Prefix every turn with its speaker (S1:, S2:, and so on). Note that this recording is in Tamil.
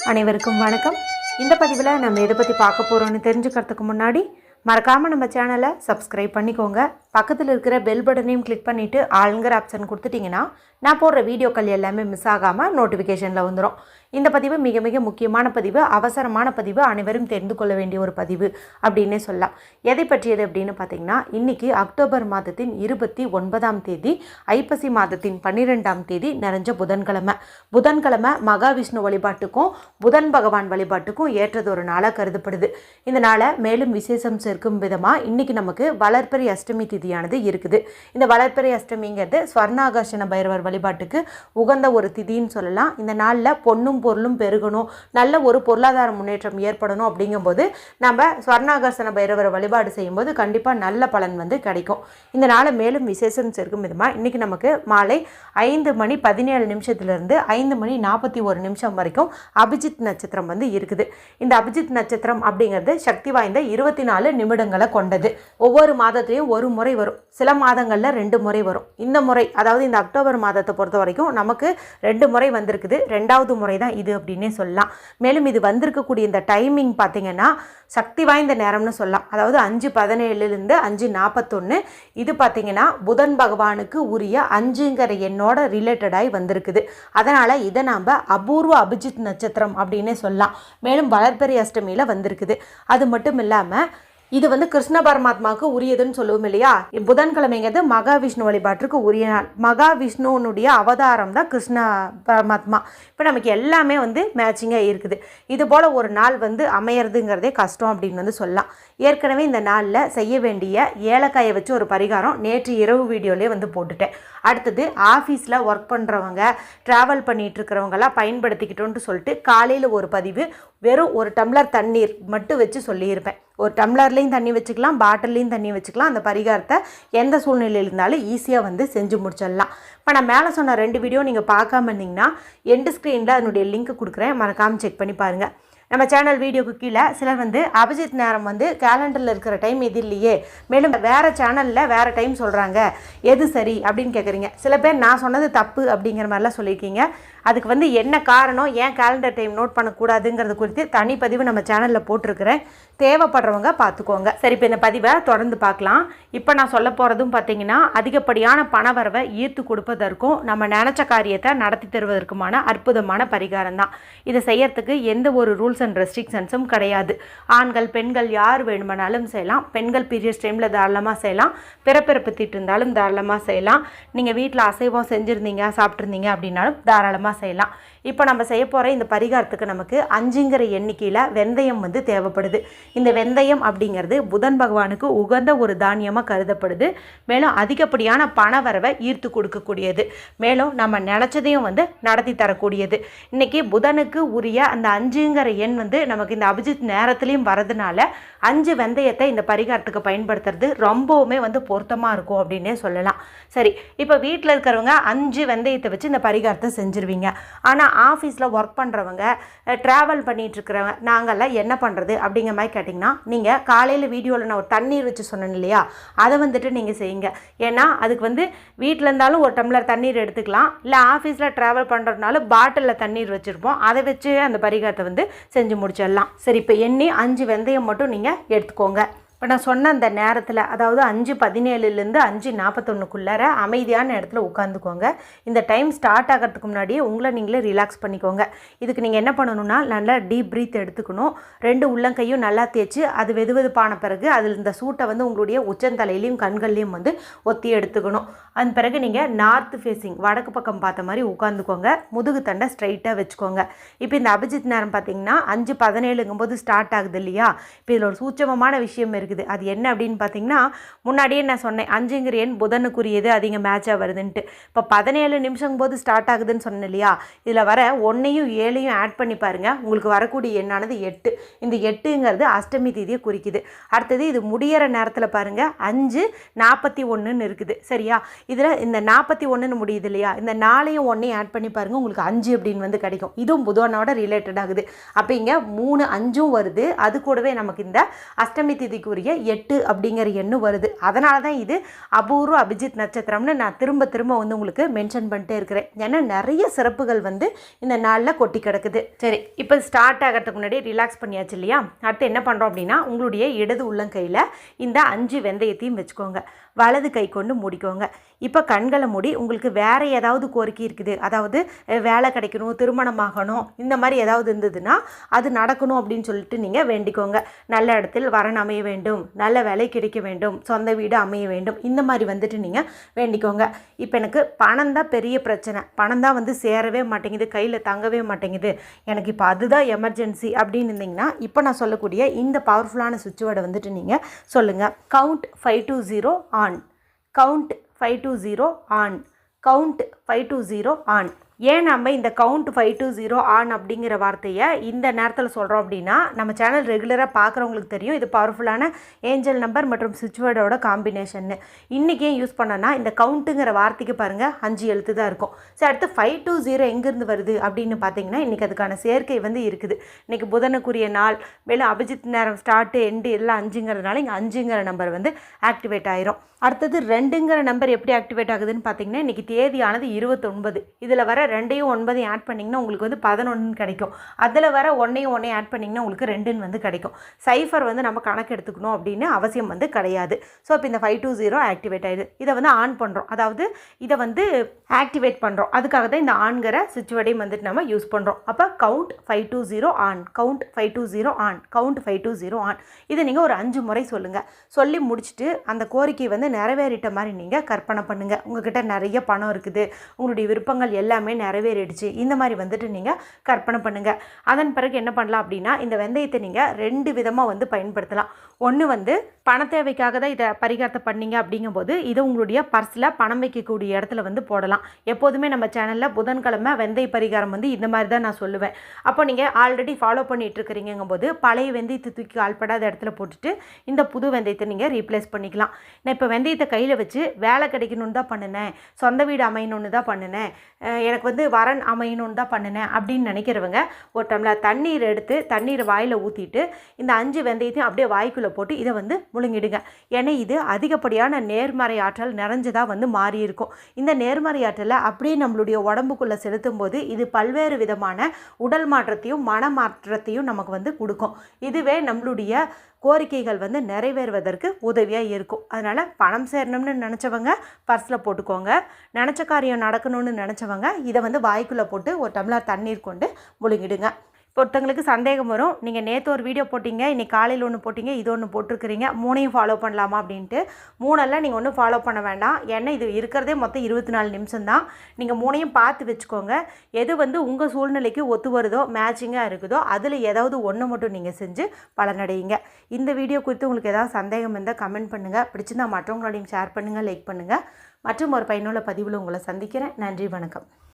S1: அனைவருக்கும் வணக்கம். இந்த பதிவில் நம்ம எதை பற்றி பார்க்க போகிறோன்னு தெரிஞ்சுக்கிறதுக்கு முன்னாடி மறக்காமல் நம்ம சேனலை சப்ஸ்கிரைப் பண்ணிக்கோங்க. பக்கத்தில் இருக்கிற பெல் பட்டனையும் கிளிக் பண்ணிவிட்டு ஆளுங்கிற ஆப்ஷன் கொடுத்துட்டிங்கன்னா நான் போடுற வீடியோக்கள் எல்லாமே மிஸ் ஆகாமல் நோட்டிஃபிகேஷனில் வந்துடும். இந்த பதிவு மிக மிக முக்கியமான பதிவு, அவசரமான பதிவு, அனைவரும் தெரிந்து கொள்ள வேண்டிய ஒரு பதிவு அப்படின்னே சொல்லலாம். எதை பற்றியது அப்படின்னு பார்த்தீங்கன்னா, இன்றைக்கி அக்டோபர் மாதத்தின் 29ஆம் தேதி, ஐப்பசி மாதத்தின் 12ஆம் தேதி நிறைஞ்ச புதன்கிழமை மகாவிஷ்ணு வழிபாட்டுக்கும் புதன் பகவான் வழிபாட்டுக்கும் ஏற்றது ஒரு நாளாக கருதப்படுது. இந்த நாளை மேலும் விசேஷம் சேர்க்கும் விதமாக இன்றைக்கி நமக்கு வளர்பிறை அஷ்டமி திதியானது இருக்குது. இந்த வளர்பிறை அஷ்டமிங்கிறது ஸ்வர்ணாகர்ஷண பைரவர் வழிபாட்டுக்கு உகந்த ஒரு திதின்னு சொல்லலாம். இந்த நாளில் பொண்ணும் பொருளும் பெருகணும், நல்ல ஒரு பொருளாதார முன்னேற்றம் ஏற்படணும். அப்படிங்கும்போது நம்ம ஸ்வர்ணாகர்ஷண பைரவரை வழிபாடு செய்யும்போது கண்டிப்பாக நல்ல பலன் கிடைக்கும். இந்த நாளை மேலும் விசேஷம் சேர்க்கும் விதமாக இன்றைக்கி நமக்கு மாலை 5:17 5:41 வரைக்கும் அபிஜித் நட்சத்திரம் இருக்குது. இந்த அபிஜித் நட்சத்திரம் அப்படிங்கிறது சக்தி வாய்ந்த 24 நிமிடங்களை கொண்டது. ஒவ்வொரு மாதத்துலேயும் ஒரு முறை வரும், சில மாதங்களில் 2 முறை வரும். இந்த முறை, அதாவது இந்த அக்டோபர் மாதத்தை பொறுத்த வரைக்கும் நமக்கு 2 முறை வந்திருக்குது. 2வது முறை தான் இது அப்படின்னே சொல்லலாம். மேலும் இது வந்திருக்கக்கூடிய இந்த டைமிங் பார்த்திங்கன்னா சக்தி வாய்ந்த நேரம்னு சொல்லலாம். அதாவது 5:17 5:41 இது பார்த்திங்கன்னா புதன் பகவானுக்கு உரிய 5ங்கிற எண்ணோட ரிலேட்டடாகி வந்திருக்குது. அதனால் இதை நாம் அபூர்வ அபிஜித் நட்சத்திரம் அப்படின்னே சொல்லலாம். மேலும் வளர்பிறை அஷ்டமியில் வந்திருக்குது. அது மட்டும் இல்லாமல் இது கிருஷ்ண பரமாத்மாவுக்கு உரியதுன்னு சொல்லுவோம் இல்லையா. புதன்கிழமைங்கிறது மகாவிஷ்ணு வழிபாட்டுக்கு உரிய நாள். மகாவிஷ்ணுனுடைய அவதாரம் தான் கிருஷ்ண பரமாத்மா. இப்போ நமக்கு எல்லாமே மேட்சிங்காக இருக்குது. இது போல் ஒரு நாள் அமையறதுங்கிறதே கஷ்டம் அப்படின்னு சொல்லலாம். ஏற்கனவே இந்த நாளில் செய்ய வேண்டிய ஏலக்காயை வச்சு ஒரு பரிகாரம் நேற்று இரவு வீடியோலேயே போட்டுட்டேன். அடுத்தது ஆஃபீஸில் ஒர்க் பண்ணுறவங்க, ட்ராவல் பண்ணிகிட்டு இருக்கிறவங்களாம் பயன்படுத்திக்கிட்டோன்ட்டு சொல்லிட்டு காலையில் ஒரு பதிவு வெறும் 1 டம்ளர் தண்ணீர் மட்டும் வச்சு சொல்லியிருப்பேன். ஒரு டம்ளர்லேயும் தண்ணி வச்சுக்கலாம், பாட்டில்லையும் தண்ணி வச்சுக்கலாம். அந்த பரிகாரத்தை எந்த சூழ்நிலையில் இருந்தாலும் ஈஸியாக செஞ்சு முடிச்சிடலாம். இப்போ நான் மேலே சொன்ன 2 வீடியோ நீங்கள் பார்க்காம இருந்தீங்கன்னா எண்டு ஸ்க்ரீனில் அதனுடைய லிங்க் கொடுக்குறேன், மறக்காமல் செக் பண்ணி பாருங்கள். நம்ம சேனல் வீடியோக்கு கீழே சிலர் அபிஜித் நேரம் கேலண்டரில் இருக்கிற டைம் இது இல்லையே, மேலும் வேறு சேனலில் வேறு டைம் சொல்கிறாங்க, எது சரி அப்படின்னு கேட்குறீங்க. சில பேர் நான் சொன்னது தப்பு அப்படிங்கிற மாதிரிலாம் சொல்லியிருக்கீங்க. அதுக்கு என்ன காரணம், ஏன் கேலண்டர் டைம் நோட் பண்ணக்கூடாதுங்கிறது குறித்து தனிப்பதிவு நம்ம சேனலில் போட்டிருக்கிறேன், தேவைப்படுறவங்க பார்த்துக்கோங்க. சரி, இப்போ இந்த பதிவை தொடர்ந்து பார்க்கலாம். இப்போ நான் சொல்ல போகிறதும் பார்த்திங்கன்னா அதிகப்படியான பணவரவை ஈர்த்து கொடுப்பதற்கும் நம்ம நினச்ச காரியத்தை நடத்தி தருவதற்குமான அற்புதமான பரிகாரம் தான். இதை செய்யறதுக்கு எந்த ஒரு ரூல்ஸ் அண்ட் ரெஸ்ட்ரிக்ஷன்ஸும் கிடையாது. ஆண்கள் பெண்கள் யார் வேணுமானாலும் செய்யலாம். பெண்கள் பீரியட்ஸ் டைமில் தாராளமாக செய்யலாம். பிறப்பிறப்பு தீட்டு இருந்தாலும் தாராளமாக செய்யலாம். நீங்கள் வீட்டில் அசைவம் செஞ்சுருந்தீங்க, சாப்பிட்ருந்தீங்க அப்படின்னாலும் தாராளமாக செய்யலாம். இப்போ நம்ம செய்ய போகிற இந்த பரிகாரத்துக்கு நமக்கு 5ங்கிற எண்ணிக்கையில் வெந்தயம் தேவைப்படுது. இந்த வெந்தயம் அப்படிங்கிறது புதன் பகவானுக்கு உகந்த ஒரு தானியமாக கருதப்படுது. மேலும் அதிகப்படியான பணவரவை ஈர்த்து கொடுக்கக்கூடியது. மேலும் நம்ம நினச்சதையும் நடத்தி தரக்கூடியது. இன்றைக்கி புதனுக்கு உரிய அந்த 5ங்கிற எண் நமக்கு இந்த அபிஜித் நேரத்துலையும் வரதுனால 5 வெந்தயத்தை இந்த பரிகாரத்துக்கு பயன்படுத்துறது ரொம்பவுமே பொருத்தமாக இருக்கும் அப்படின்னே சொல்லலாம். சரி, இப்போ வீட்டில் இருக்கிறவங்க 5 வெந்தயத்தை வச்சு இந்த பரிகாரத்தை செஞ்சுருவீங்க. ஆனால் ஆஃபீஸில் ஒர்க் பண்ணுறவங்க, ட்ராவல் பண்ணிகிட்டு இருக்கிறவங்க, நாங்கள்லாம் என்ன பண்ணுறது அப்படிங்கிற மாதிரி கேட்டிங்கன்னா, நீங்கள் காலையில் வீடியோவில் நான் ஒரு தண்ணீர் வச்சு சொன்னேன் இல்லையா, அதை நீங்கள் செய்யுங்க. ஏன்னா அதுக்கு வீட்டில் இருந்தாலும் ஒரு டம்ளர் தண்ணீர் எடுத்துக்கலாம், இல்லை ஆஃபீஸில் ட்ராவல் பண்ணுறதுனால பாட்டிலில் தண்ணீர் வச்சுருப்போம், அதை வச்சு அந்த பரிகாரத்தை செஞ்சு முடிச்சிடலாம். சரி, இப்போ எண்ணி 5 வெந்தயம் மட்டும் நீங்கள் எடுத்துக்கோங்க. இப்போ நான் சொன்ன அந்த நேரத்தில், அதாவது 5:17 5:41 அமைதியான இடத்துல உட்காந்துக்கோங்க. இந்த டைம் ஸ்டார்ட் ஆகிறதுக்கு முன்னாடியே உங்களை நீங்களே ரிலாக்ஸ் பண்ணிக்கோங்க. இதுக்கு நீங்கள் என்ன பண்ணணும்னா, நல்லா டீப் ப்ரீத் எடுத்துக்கணும். 2 உள்ளங்கையும் நல்லா தேய்ச்சி அது வெதுவெதுப்பான பிறகு அதில் இந்த சூட்டை உங்களுடைய உச்சந்தலையிலையும் கண்கள்லையும் ஒத்தி எடுத்துக்கணும். அந்த பிறகு நீங்கள் நார்த் ஃபேஸிங், வடக்கு பக்கம் பார்த்த மாதிரி உட்காந்துக்கோங்க. முதுகு தண்டை ஸ்ட்ரைட்டாக வச்சுக்கோங்க. இப்போ இந்த அபிஜித் நேரம் பார்த்தீங்கன்னா 5:17 ஸ்டார்ட் ஆகுது இல்லையா. இப்போ இதில் ஒரு சூட்சமமான விஷயம் இருக்குது. அது என்ன அப்படின்னு பார்த்தீங்கன்னா, முன்னாடியே நான் சொன்னேன் 5ங்கிற எண் புதனுக்குரியது, அதிக மேட்சாக வருதுன்ட்டு. இப்போ 17 நிமிஷம் போது ஸ்டார்ட் ஆகுதுன்னு சொன்னேன் இல்லையா. இதில் வர 1ஐயும் 7ஐயும் ஆட் பண்ணி பாருங்கள், உங்களுக்கு வரக்கூடிய எண்ணானது 8. இந்த 8ங்கிறது அஷ்டமி தேதியை குறிக்குது. அடுத்தது இது முடிகிற நேரத்தில் பாருங்கள் 5:41 இருக்குது. சரியா, இதில் இந்த 41 முடியுது இல்லையா, இந்த 4ஐயும் 1ஐயும் ஆட் பண்ணி பாருங்கள், உங்களுக்கு 5 அப்படின்னு கிடைக்கும். இதுவும் புதனோட ரிலேட்டட் ஆகுது. அப்போ இங்கே 3 5ம் வருது. அது கூடவே நமக்கு இந்த அஷ்டமி தேதிக்கு அதிபதிக்குரிய 8 அப்படிங்கிற எண்ணு வருது. அதனால தான் இது அபூர்வ அபிஜித் நட்சத்திரம்னு நான் திரும்ப திரும்ப வந்து உங்களுக்கு மென்ஷன் பண்ணிட்டே இருக்கிறேன். ஏன்னா நிறைய சிறப்புகள் வந்து இந்த நாளில் கொட்டி கிடக்குது. சரி, இப்போ ஸ்டார்ட் ஆகிறதுக்கு முன்னாடி ரிலாக்ஸ் பண்ணியாச்சு இல்லையா? அடுத்து என்ன பண்ணுறோம் அப்படின்னா, உங்களுடைய இடது உள்ளங்கையில் இந்த 5 வெந்தயத்தையும் வச்சுக்கோங்க. வலது கை கொண்டு மூடிக்கோங்க. இப்போ கண்களை மூடி உங்களுக்கு வேறு ஏதாவது கோரிக்கை இருக்குது, அதாவது வேலை கிடைக்கணும், திருமணமாகணும், இந்த மாதிரி ஏதாவது இருந்ததுன்னா அது நடக்கணும் அப்படின்னு சொல்லிட்டு நீங்கள் வேண்டிக்கோங்க. நல்ல இடத்தில் வரன் அமைய வேண்டும், நல்ல வேலை கிடைக்க வேண்டும், சொந்த வீடு அமைய வேண்டும், இந்த மாதிரி வந்துட்டு நீங்கள் வேண்டிக்கோங்க. இப்போ எனக்கு பணம் தான் பெரிய பிரச்சனை, பணம் தான் வந்து சேரவே மாட்டேங்குது, கையில் தங்கவே மாட்டேங்குது, எனக்கு இப்போ அதுதான் எமர்ஜென்சி அப்படின்னு இருந்தீங்கன்னா இப்போ நான் சொல்லக்கூடிய இந்த பவர்ஃபுல்லான சுவிட்ச் வேர்டை வந்துட்டு நீங்கள் சொல்லுங்கள். Count 5 to 0 on, count 5 to 0 on, count 5 to 0 on. ஏன் நம்ம இந்த கவுண்ட் 5 to 0 ஆன் அப்படிங்கிற வார்த்தையை இந்த நேரத்தில் சொல்கிறோம் அப்படின்னா, நம்ம சேனல் ரெகுலராக பார்க்குறவங்களுக்கு தெரியும் இது பவர்ஃபுல்லான ஏஞ்சல் நம்பர் மற்றும் சுவிட்ச் வேர்டோட காம்பினேஷன்னு. இன்றைக்கி ஏன் யூஸ் பண்ணோன்னா, இந்த கவுண்ட்டுங்கிற வார்த்தைக்கு பாருங்கள் 5 எழுத்து தான் இருக்கும். சரி, அடுத்து 5 to 0 எங்கேருந்து வருது அப்படின்னு பார்த்தீங்கன்னா, இன்றைக்கி அதுக்கான சேர்க்கை வந்து இருக்குது. இன்றைக்கி புதனுக்குரிய நாள், மேலும் அபிஜித் நேரம் ஸ்டார்ட்டு எண்டு எல்லாம் 5ங்கிறதுனால இங்கே 5ங்கிற நம்பர் வந்து ஆக்டிவேட் ஆயிரும். அடுத்தது 2ங்கிற நம்பர் எப்படி ஆக்டிவேட் ஆகுதுன்னு பார்த்தீங்கன்னா, இன்றைக்கி தேதியானது 29. இதில் வர 2யும் 9யும் ஆட் பண்ணிங்கன்னா உங்களுக்கு வந்து 11 கிடைக்கும். அதில் வர 1யும் ஆட் பண்ணிங்கன்னா உங்களுக்கு 2 வந்து கிடைக்கும். சைஃபர் வந்து நம்ம கணக்கு எடுத்துக்கணும் அப்படின்னு அவசியம் வந்து கிடையாது. ஸோ இப்போ இந்த 5 to 0 ஆக்டிவேட் ஆகிடுது. இதை வந்து ஆன் பண்ணுறோம், அதாவது இதை வந்து ஆக்டிவேட் பண்ணுறோம். அதுக்காக தான் இந்த ஆன்கிற சுவிட்ச் வேர்டையும் வந்துட்டு நம்ம யூஸ் பண்ணுறோம். அப்போ count 5 to 0 on, count 5 to 0 on, count 5 to 0 on. இதை நீங்கள் ஒரு 5 முறை சொல்லுங்கள். சொல்லி முடிச்சுட்டு அந்த கோரிக்கை வந்து நிறைவேறிட்ட மாதிரி நீங்கள் கற்பனை பண்ணுங்கள். உங்கள்கிட்ட நிறைய பணம் இருக்குது, உங்களுடைய விருப்பங்கள் எல்லாமே நிறைவேறிடுச்சு, இந்த மாதிரி வந்துட்டு நீங்கள் கற்பனை பண்ணுங்கள். அதன் பிறகு என்ன பண்ணலாம் அப்படின்னா, இந்த வெந்தயத்தை நீங்கள் 2 விதமாக வந்து பயன்படுத்தலாம். ஒன்று வந்து பண தேவைக்காக தான் இதை பரிகாரத்தை பண்ணீங்க அப்படிங்கும்போது இதை உங்களுடைய பர்ஸில் பணம் வைக்கக்கூடிய இடத்துல வந்து போடலாம். எப்போதுமே நம்ம சேனலில் புதன்கிழமை வெந்தய பரிகாரம் வந்து இந்த மாதிரி தான் நான் சொல்லுவேன். அப்போ நீங்கள் ஆல்ரெடி ஃபாலோ பண்ணிகிட்டு இருக்கிறீங்கும் போது பழைய வெந்தயத்தை தூக்கி ஆள்படாத இடத்துல போட்டுட்டு இந்த புது வெந்தயத்தை நீங்கள் ரீப்ளேஸ் பண்ணிக்கலாம். நான் இப்போ வெந்தயத்தை கையில் வச்சு வேலை கிடைக்கணுன்னு தான் பண்ணினேன், சொந்த வீடு அமையணுன்னு தான் பண்ணினேன், எனக்கு வந்து வரன் அமையணுன்னு தான் பண்ணினேன் அப்படின்னு நினைக்கிறவங்க ஒரு டம்ளர் தண்ணீர் எடுத்து தண்ணீரை வாயில் ஊற்றிட்டு இந்த 5 வெந்தயத்தையும் அப்படியே வாய்க்குள்ளே போட்டு இதை வந்து முழுங்கிடுங்க. ஏன்னா இது அதிகப்படியான நேர்மறை ஆற்றல் நிறைஞ்சதாக வந்து மாறி இருக்கும். இந்த நேர்மறை ஆற்றலை அப்படியே நம்மளுடைய உடம்புக்குள்ளே செலுத்தும் போது இது பல்வேறு விதமான உடல் மாற்றத்தையும் மன மாற்றத்தையும் நமக்கு வந்து கொடுக்கும். இதுவே நம்மளுடைய கோரிக்கைகள் வந்து நிறைவேறுவதற்கு உதவியாக இருக்கும். அதனால் பணம் சேரணும்னு நினச்சவங்க பர்ஸில் போட்டுக்கோங்க. நினச்ச காரியம் நடக்கணும்னு நினச்சவங்க இதை வந்து வாய்க்குள்ளே போட்டு ஒரு டம்ளர் தண்ணீர் கொண்டு முழுங்கிடுங்க. ஒருத்தங்களுக்கு சந்தேகம் வரும், நீங்கள் நேற்று ஒரு வீடியோ போட்டிங்க, இன்றைக்கி காலையில் ஒன்று போட்டிங்க, இது ஒன்று போட்டிருக்கிறீங்க, 3யும் ஃபாலோ பண்ணலாமா அப்படின்ட்டு. 3எல்லாம் நீங்கள் ஒன்றும் ஃபாலோ பண்ண வேண்டாம். ஏன்னா இது இருக்கிறதே மொத்தம் 24 நிமிஷம் தான். நீங்கள் 3யும் பார்த்து வச்சுக்கோங்க. எது வந்து உங்கள் சூழ்நிலைக்கு ஒத்து வருதோ, மேட்சிங்காக இருக்குதோ, அதில் ஏதாவது ஒன்று மட்டும் நீங்கள் செஞ்சு பலனடையுங்க. இந்த வீடியோ குறித்து உங்களுக்கு ஏதாவது சந்தேகம் இருந்தால் கமெண்ட் பண்ணுங்கள். பிடிச்சிருந்தால் மற்றவங்களோடையும் ஷேர் பண்ணுங்கள், லைக் பண்ணுங்கள். மற்றும் ஒரு பயனுள்ள பதிவில் உங்களை சந்திக்கிறேன். நன்றி, வணக்கம்.